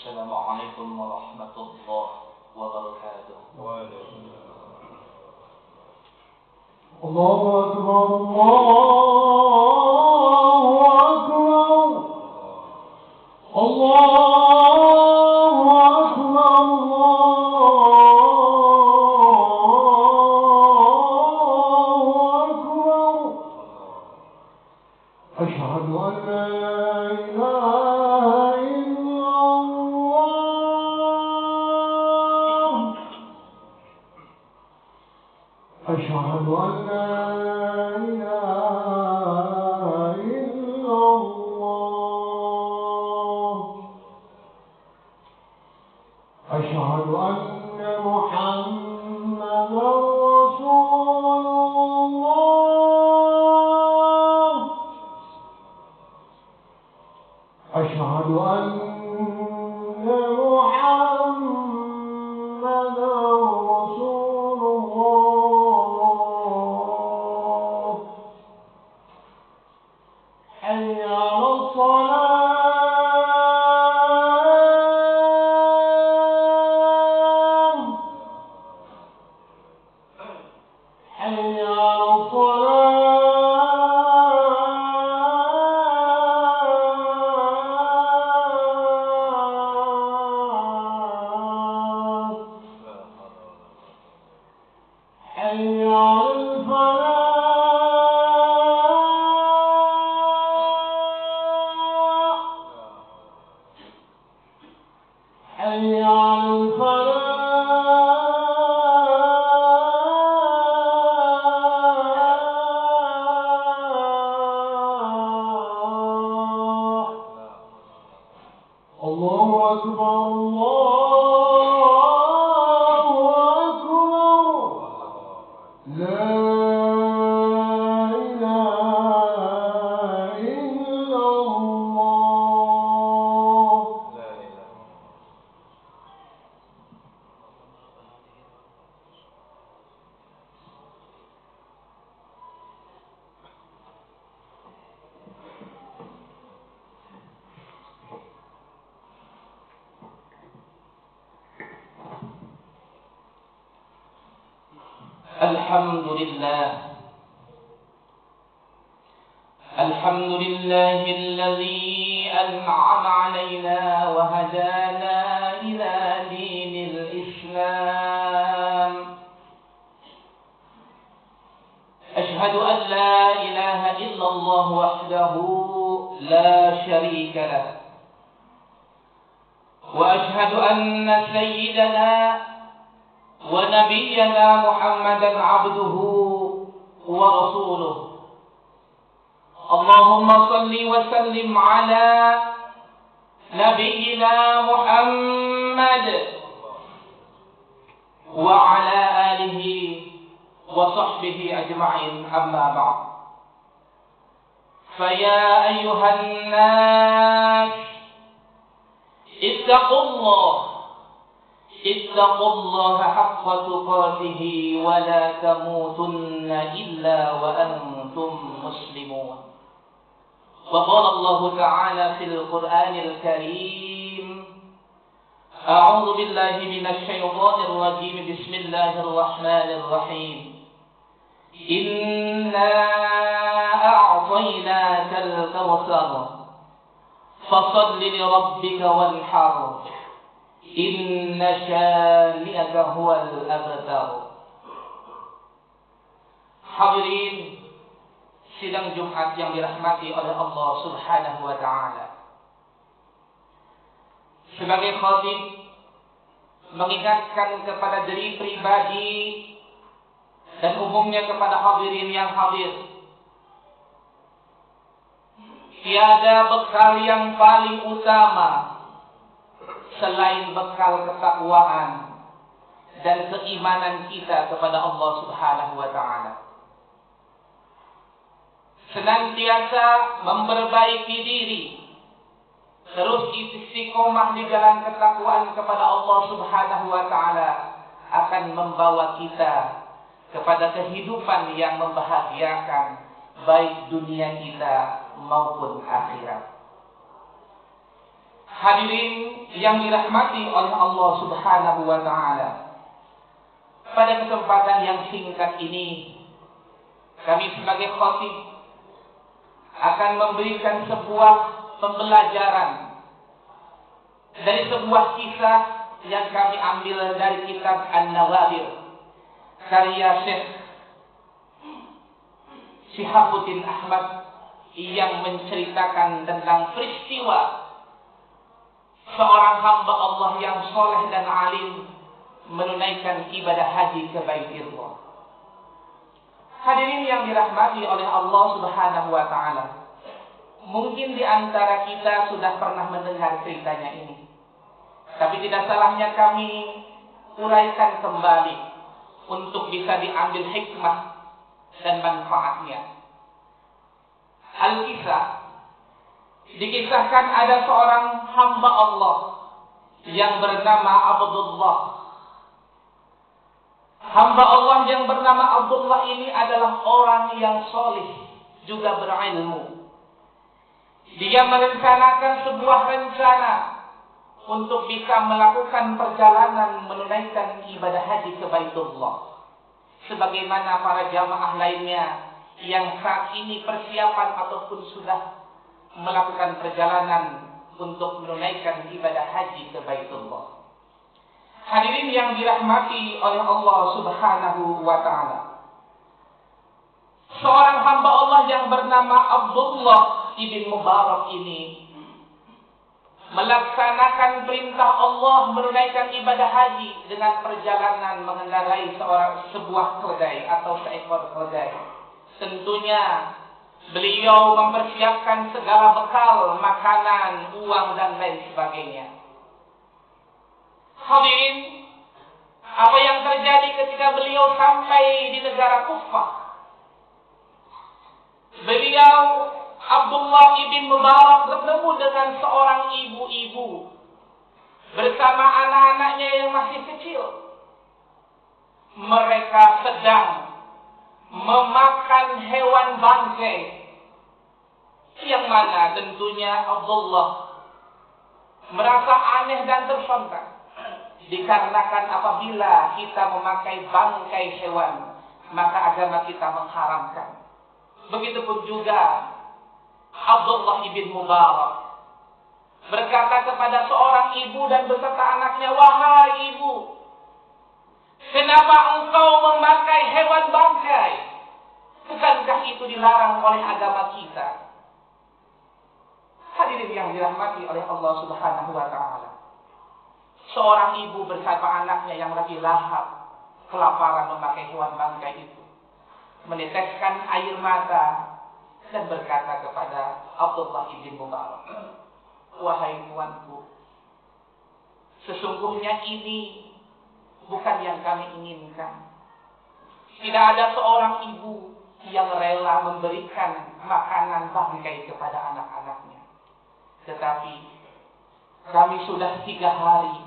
Assalamualaikum warahmatullahi wabarakatuh. Allahu akbar, Allahu akbar, Allahu akbar, Allahu akbar. Asyhadu an la ilaha illallah. أشهد أن لا إله إلا الله. أشهد أن محمدا رسول الله. أشهد أن محمدا رسول الله. حي على الصلاة. حي على الصلاة. حي على الفلاح. حي على الفلاح. الله أكبر، الله أكبر. لا إله إلا الله. الحمد لله. الحمد لله الذي أنعم علينا وهدانا إلى دين الإسلام. أشهد أن لا إله إلا الله وحده لا شريك له، وأشهد أن سيدنا ونبينا محمدا عبده ورسوله. اللهم صل وسلم على نبينا محمد وعلى آله وصحبه أجمعين، أما بعد. فيا أيها الناس اتقوا الله حق تقاته ولا تموتن إلا وأنتم مسلمون. وقال الله تعالى في القرآن الكريم: أعوذ بالله من الشيطان الرجيم، بسم الله الرحمن الرحيم. إنا أعطيناك الكوثر فصل لربك وانحر إن شانئك هو الأبتر. Hadirin sidang Jumat yang dirahmati oleh Allah Subhanahu wa Ta'ala. Sebagai khatib, mengingatkan kepada diri pribadi dan umumnya kepada hadirin yang hadir, tiada bekal yang paling utama selain bekal ketakwaan dan keimanan kita kepada Allah Subhanahu wa Ta'ala. Senantiasa memperbaiki diri, terus istiqomah di jalan ketakwaan kepada Allah Subhanahu wa Ta'ala akan membawa kita kepada kehidupan yang membahagiakan baik dunia kita maupun akhirat. Hadirin yang dirahmati oleh Allah Subhanahu wa taala. Pada kesempatan yang singkat ini, kami sebagai khatib akan memberikan sebuah pembelajaran dari sebuah kisah yang kami ambil dari kitab An-Nawadir karya Syekh Syihabuddin Ahmad yang menceritakan tentang peristiwa seorang hamba Allah yang soleh dan alim menunaikan ibadah haji ke Baitullah. Hadirin yang dirahmati oleh Allah Subhanahu wa taala. Mungkin di antara kita sudah pernah mendengar ceritanya ini. Tapi tidak salahnya kami uraikan kembali untuk bisa diambil hikmah dan manfaatnya. Al-Kisah dikisahkan ada seorang hamba Allah yang bernama Abdullah. Hamba Allah yang bernama Abdullah ini adalah orang yang soleh, juga berilmu. Dia merencanakan sebuah rencana untuk bisa melakukan perjalanan menunaikan ibadah haji ke Baitullah. Sebagaimana para jamaah lainnya yang saat ini persiapan ataupun sudah melakukan perjalanan untuk menunaikan ibadah haji ke Baitullah. Hadirin yang dirahmati oleh Allah Subhanahu wa taala. Seorang hamba Allah yang bernama Abdullah ibn Mubarak ini melaksanakan perintah Allah menunaikan ibadah haji dengan perjalanan mengendarai sebuah keledai atau seekor keledai. Tentunya beliau mempersiapkan segala bekal, makanan, uang dan lain sebagainya. Hadirin, apa yang terjadi ketika beliau sampai di negara Kufah? Beliau Abdullah ibn Mubarak bertemu dengan seorang ibu-ibu bersama anak-anaknya yang masih kecil. Mereka sedang memakan hewan bangkai, yang mana tentunya Abdullah merasa aneh dan tersontak, dikarenakan apabila kita memakai bangkai hewan, maka agama kita mengharamkan. Begitupun juga Abdullah ibn Mubarak berkata kepada seorang ibu dan beserta anaknya, "Wahai ibu, kenapa engkau memakai hewan bangkai? Bukankah itu dilarang oleh agama kita?" Hadirin yang dirahmati oleh Allah Subhanahu wa taala. Seorang ibu bersama anaknya yang lagi lahap, kelaparan memakai hewan bangkai itu, meneteskan air mata dan berkata kepada Abdullah ibn Mubarak, "Wahai tuanku, sesungguhnya ini bukan yang kami inginkan. Tidak ada seorang ibu yang rela memberikan makanan bangkai kepada anak-anaknya. Tetapi kami sudah 3 hari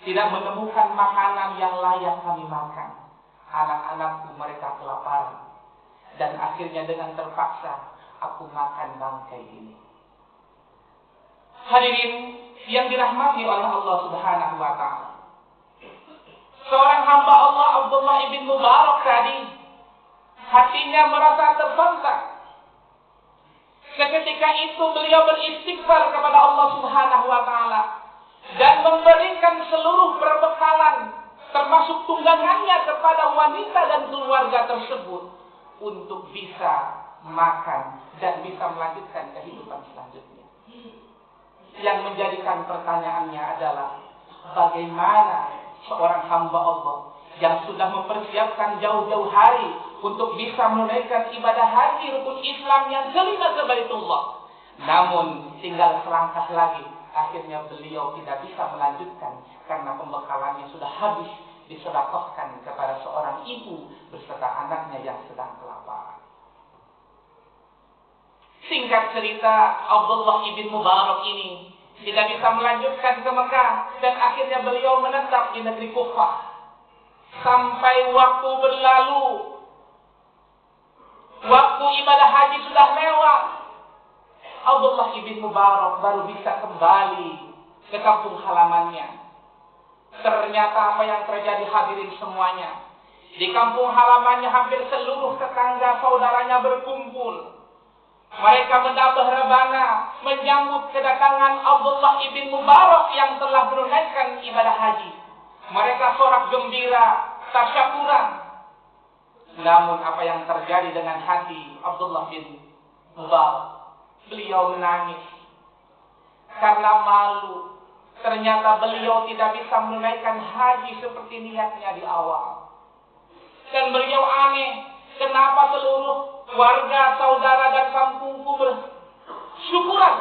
tidak menemukan makanan yang layak kami makan. Anak-anakku mereka kelaparan. Dan akhirnya dengan terpaksa aku makan bangkai ini." Hadirin yang dirahmati oleh Allah Subhanahu wa taala. Seorang hamba Allah Abdullah ibn Mubarak tadi hatinya merasa tersentak. Seketika itu beliau beristighfar kepada Allah Subhanahu wa taala dan memberikan seluruh perbekalan termasuk tunggangannya kepada wanita dan keluarga tersebut untuk bisa makan dan bisa melanjutkan kehidupan selanjutnya. Yang menjadikan pertanyaannya adalah bagaimana seorang hamba Allah yang sudah mempersiapkan jauh-jauh hari untuk bisa menunaikan ibadah haji rukun Islam yang kelima ke Baitullah, namun tinggal selangkah lagi akhirnya beliau tidak bisa melanjutkan karena pembekalannya sudah habis disedekahkan kepada seorang ibu beserta anaknya yang sedang kelaparan. Singkat cerita, Abdullah ibn Mubarak ini tidak bisa melanjutkan ke Mekah dan akhirnya beliau menetap di negeri Kufah. Sampai waktu berlalu, waktu ibadah haji sudah lewat. Abdullah ibn Mubarak baru bisa kembali ke kampung halamannya. Ternyata apa yang terjadi hadirin semuanya. Di kampung halamannya hampir seluruh tetangga saudaranya berkumpul. Mereka mendabah rebana menyambut kedatangan Abdullah ibn Mubarak yang telah menunaikan ibadah haji. Mereka sorak gembira, tasyakuran. Namun apa yang terjadi dengan hati Abdullah bin Mubarak? Beliau menangis karena malu. Ternyata beliau tidak bisa menunaikan haji seperti niatnya di awal. Dan beliau aneh, kenapa seluruh warga, saudara dan kampungku bersyukuran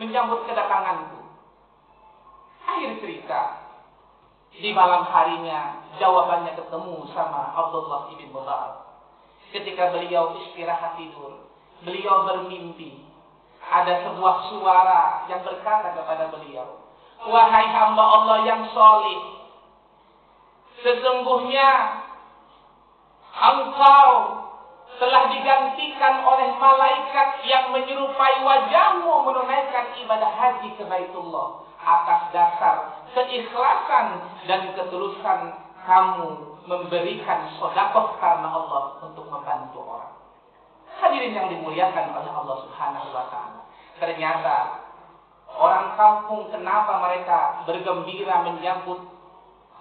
menyambut kedatanganku. Akhir cerita, di malam harinya jawabannya ketemu sama Abdullah ibn Mubarak. Ketika beliau istirahat tidur, beliau bermimpi. Ada sebuah suara yang berkata kepada beliau, "Wahai hamba Allah yang salih, sesungguhnya engkau telah digantikan oleh malaikat yang menyerupai wajahmu menunaikan ibadah haji ke Baitullah atas dasar keikhlasan dan ketulusan kamu memberikan sedekah karena Allah untuk membantu orang." Hadirin yang dimuliakan oleh Allah Subhanahu wa taala. Ternyata orang kampung kenapa mereka bergembira menyambut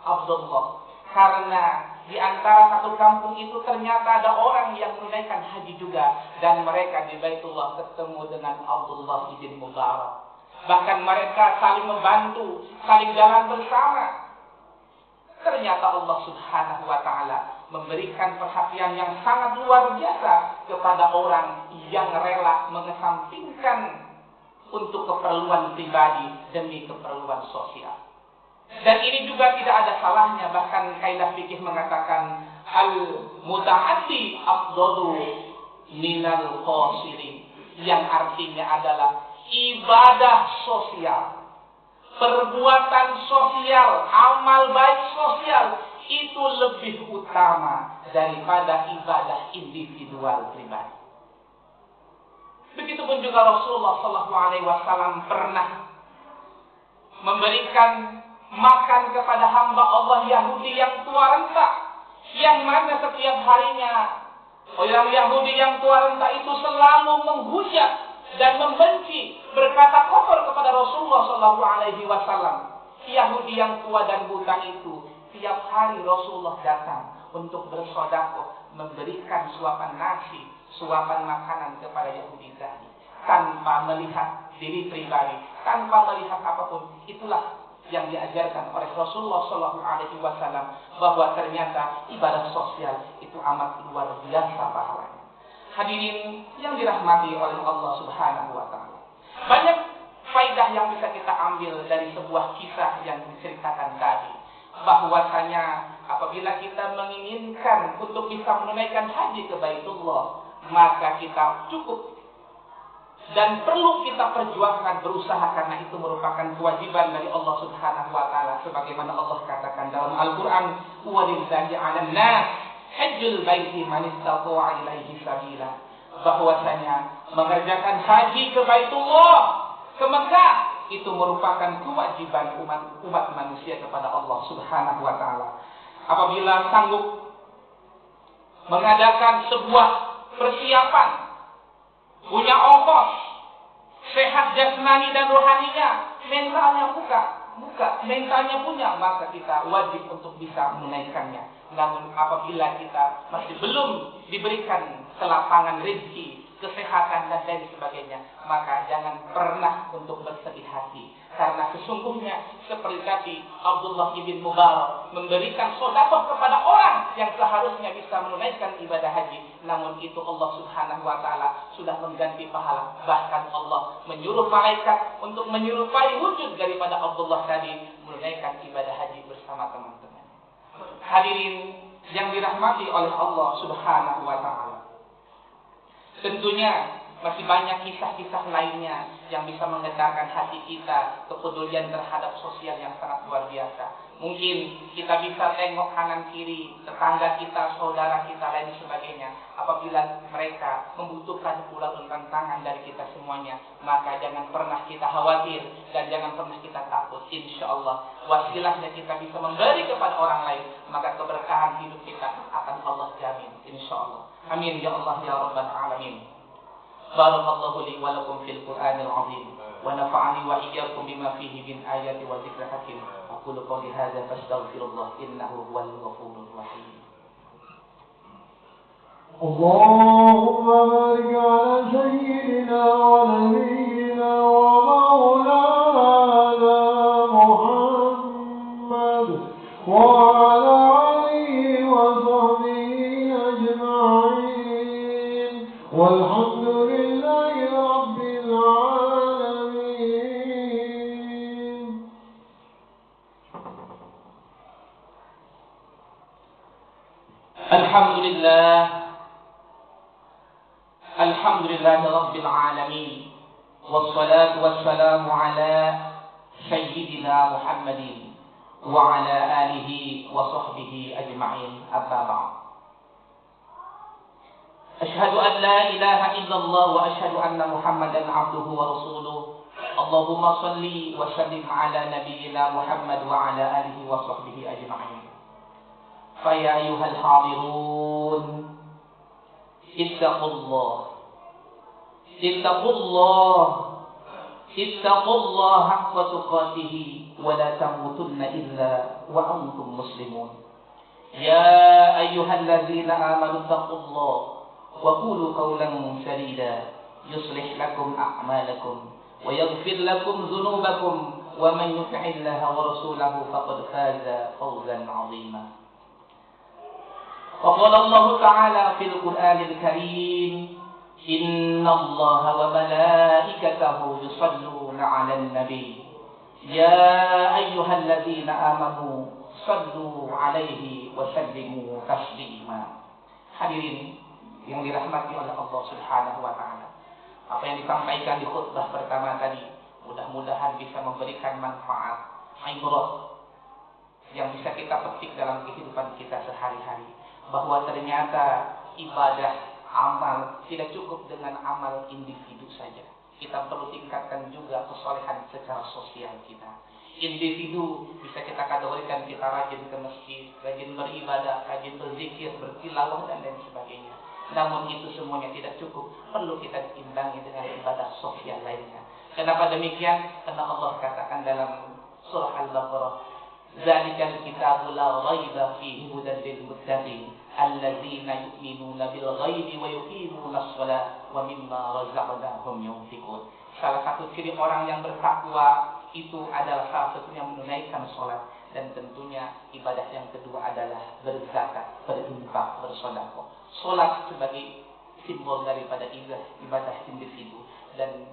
Abdullah? Karena di antara satu kampung itu ternyata ada orang yang menunaikan haji juga, dan mereka di Baitullah ketemu dengan Abdullah ibn Mubarak. Bahkan mereka saling membantu, saling jalan bersama. Ternyata Allah Subhanahu wa taala memberikan perhatian yang sangat luar biasa kepada orang yang rela mengesampingkan untuk keperluan pribadi demi keperluan sosial. Dan ini juga tidak ada salahnya, bahkan kaidah fikih mengatakan al-muta'addi afdalu minal qasiri, yang artinya adalah ibadah sosial, perbuatan sosial, amal baik sosial itu lebih utama daripada ibadah individual pribadi. Begitupun juga Rasulullah SAW pernah memberikan makan kepada hamba Allah Yahudi yang tua renta, yang mana setiap harinya orang Yahudi yang tua renta itu selalu menghujat dan membenci, berkata kotor kepada Rasulullah SAW. Yahudi yang tua dan buta itu tiap hari Rasulullah datang untuk bersedekah, memberikan suapan nasi, suapan makanan kepada Yahudi tadi, tanpa melihat diri pribadi, tanpa melihat apapun. Itulah yang diajarkan oleh Rasulullah SAW, bahwa ternyata ibadah sosial itu amat luar biasa pahalanya. Hadirin yang dirahmati oleh Allah Subhanahu wa taala. Banyak faedah yang bisa kita ambil dari sebuah kisah yang diceritakan tadi, bahwasanya apabila kita menginginkan untuk bisa menunaikan haji ke Baitullah, maka kita cukup dan perlu kita perjuangkan, berusaha, karena itu merupakan kewajiban dari Allah Subhanahu wa taala, sebagaimana Allah katakan dalam Al-Qur'an, "Walillahi 'alan nas hajjul baiti man istata'a ilaihi sabila." Bahwasanya mengerjakan haji ke Baitullah, ke Mekah, itu merupakan kewajiban umat manusia kepada Allah Subhanahu wa taala. Apabila sanggup mengadakan sebuah persiapan, punya ongkos, sehat jasmani dan rohaninya, mentalnya mentalnya punya, maka kita wajib untuk bisa menunaikannya. Namun apabila kita masih belum diberikan kelapangan rezeki, kesehatan dan lain sebagainya, maka jangan pernah untuk bersedih hati, karena sesungguhnya seperti tadi Abdullah ibn Mubarak memberikan sedekah kepada orang yang seharusnya bisa menunaikan ibadah haji, namun itu Allah Subhanahu wa taala sudah mengganti pahala. Bahkan Allah menyuruh malaikat untuk menyerupai wujud daripada Abdullah tadi menunaikan ibadah haji bersama teman-teman. Hadirin yang dirahmati oleh Allah Subhanahu wa taala, tentunya Masih banyak kisah-kisah lainnya yang bisa menggetarkan hati kita, kepedulian terhadap sosial yang sangat luar biasa. Mungkin kita bisa tengok kanan kiri, tetangga kita, saudara kita, lain sebagainya. Apabila mereka membutuhkan uluran tangan dari kita semuanya, maka jangan pernah kita khawatir dan jangan pernah kita takut. Insya Allah, wasilahnya kita bisa memberi kepada orang lain, maka keberkahan hidup kita akan Allah jamin. Insya Allah. Amin ya Allah ya Rabbal Alamin. Barakallahu li wa lakum fil Qur'anil azim wa nafa'ani wa iyyakum bima fihi min ayati wa dzikril hakim. Aqulu qawli hadza fastaghfirullah innahu huwal ghafurur rahim. Allahumma barik ala sayyidina wa nabiyyina wa maulana Muhammad wa ala alihi wa sahbihi ajma'in walhamdulillahi rabbil alamin. Alhamdulillah rabbil alamin. Wassalatu wassalamu ala sayyidina Muhammadin wa ala alihi wa sahbihi ajma'in. Amma ba'd. Asyhadu an la ilaha illallah wa asyhadu anna Muhammadan abduhu wa rasuluh. Allahumma salli wa sallim ala nabiyyina Muhammad wa ala alihi wa sahbihi ajma'in. Fa ya ayyuhal hadirun, ittaqullah. Ittaqullah haqqa tuqatih wa la tamutunna illa wa antum muslimun. Ya ayyuhalladzina amanu ittaqullah wa qulu qawlan sadida yuslih lakum a'malakum wa yaghfir lakum dhunubakum wa man yuti'illaha wa rasulahu faqad faza fawzan 'azima. Wa qala Allah ta'ala fil Qur'anil Karim, innallaha wa malaikatahu yusalluna 'alan nabi ya ayyuhalladzina amanu sallu 'alaihi wa sallimu taslima. Hadirin yang dirahmati oleh Allah Subhanahu wa taala, apa yang disampaikan di khutbah pertama tadi mudah-mudahan bisa memberikan manfaat, ibrah yang bisa kita petik dalam kehidupan kita sehari-hari, bahwa ternyata ibadah, amal tidak cukup dengan amal individu saja. Kita perlu tingkatkan juga kesolehan secara sosial kita. Individu bisa kita kategorikan kita rajin ke masjid, rajin beribadah, rajin berzikir, bertilawah dan lain sebagainya. Namun itu semuanya tidak cukup, perlu kita diimbangi dengan ibadah sosial lainnya. Kenapa demikian? Karena Allah katakan dalam surah Al-Baqarah, "Dzalikal kitabu la raiba fihi hudan lil muttaqin alladzina yu'minuna bil ghaibi wa yuqimuna shalah wa mimma razaqnahum yunfiqun." Salah satu ciri orang yang bertakwa itu adalah salah satunya menunaikan salat, dan tentunya ibadah yang kedua adalah berzakat, berinfak, bersedekah. Salat sebagai simbol daripada ibadah individu, dan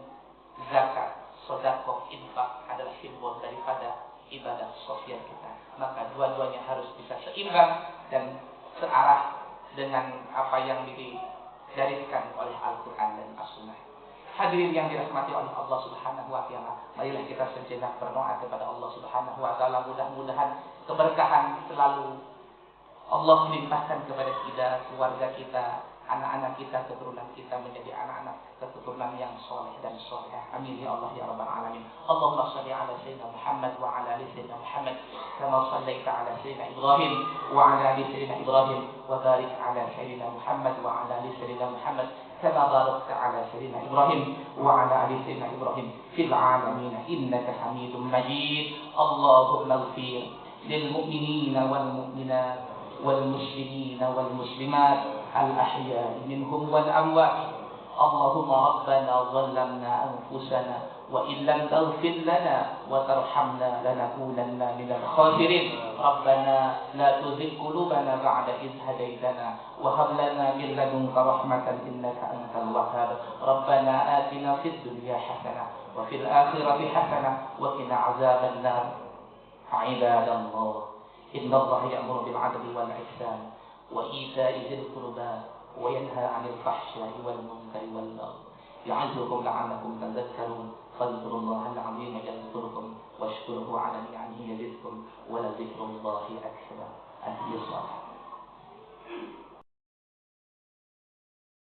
zakat, sedekah, infak adalah simbol daripada ibadah sosial kita. Maka dua-duanya harus bisa seimbang dan searah dengan apa yang digariskan oleh Al-Quran dan As-Sunnah. Hadirin yang dirahmati oleh Allah Subhanahu wa taala, marilah kita sejenak berdoa kepada Allah Subhanahu wa taala, mudah-mudahan keberkahan selalu Allah limpahkan kepada kita, keluarga kita, anak-anak kita, keturunan kita menjadi anak-anak keturunan yang soleh dan solehah. Amin ya Allah ya Rabbal Alamin. Allahumma shalli ala sayyidina Muhammad wa ala ali sayyidina Muhammad kama shallaita ala sayyidina Ibrahim wa ala ali sayyidina Ibrahim wa barik ala sayyidina Muhammad wa ala ali sayyidina Muhammad kama barakta ala sayyidina Ibrahim wa ala ali sayyidina Ibrahim fil alamin innaka Hamidum Majid. Allahumma ighfir lil mu'minina wal mu'minat wal muslimina wal muslimat al ahya'i minhum wal amwat. Allahumma rabbana zalamna anfusana wa in lam taghfir lana wa tarhamna lanakunanna minal khasirin. Rabbana la tuzigh qulubana ba'da idh hadaytana wa hab lana min ladunka rahmatan innaka antal wahhab. Rabbana atina fid dunya hasanah wa fil akhirati hasanah wa qina azaban nar. Ibadallah, innallaha ya'muru bil 'adli wal ihsan wa ita'i dzil qurba wa yanha 'anil fahsya'i wal munkari wal baghi يعظكم لعلكم تذكرون فاذكروا الله العظيم يذكركم واشكروه على نعمه يزدكم ولذكر الله أكبر. أهل الصلاة.